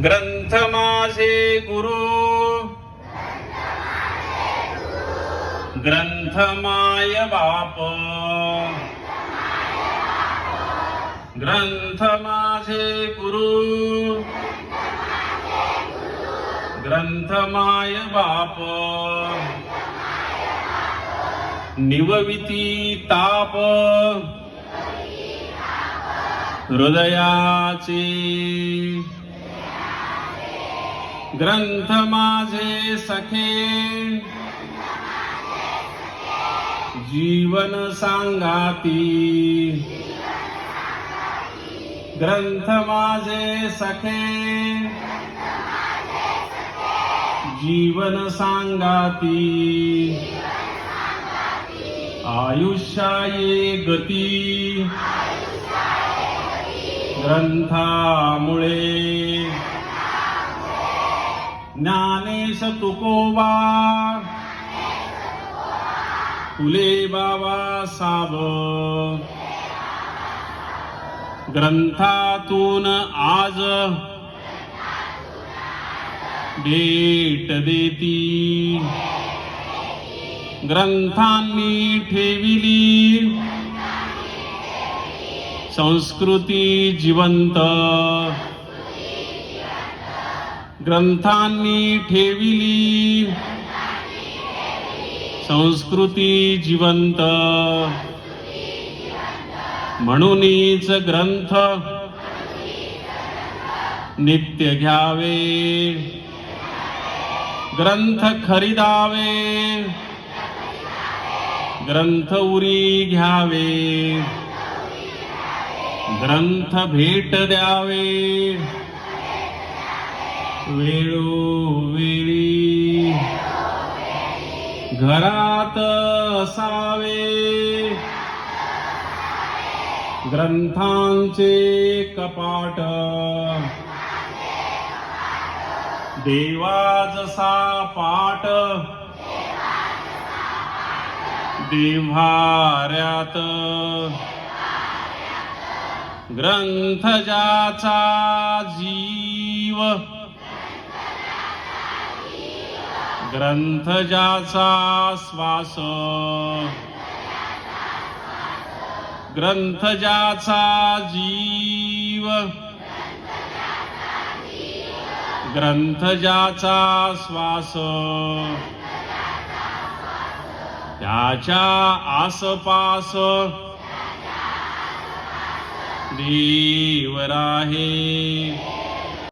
ग्रंथ माझे गुरु, ग्रंथ माय बाप, ग्रंथ माझे गुरु, ग्रंथ माय बाप, निवविती ताप हृदयाचे, ग्रंथ माझे सखे जीवन सांगाती, ग्रंथ माझे सखे जीवन सांगाती, आयुष्याये गती ग्रंथामुळे, ज्ञानेश तुकोबा फुले बाबा साब, ग्रंथातून आज भेट देती, ग्रंथांनी ठेविली संस्कृती जिवंत, ग्रंथांनी ठेविली संस्कृती जिवंत, म्हणूनच ग्रंथ नित्य घ्यावे, ग्रंथ खरीदावे, ग्रंथ उरी घ्यावे, ग्रंथ भेट द्यावे, वेळोवेळी घरात असावे, ग्रंथांचे कपाट देवा जसा पाट देव्हाऱ्यात, ग्रंथ ज्याचा जीव, ग्रंथ ज्याचा श्वास, ग्रंथ ज्याचा जीव, ग्रंथ ज्याचा श्वास, त्याच्या आसपास देव राहे.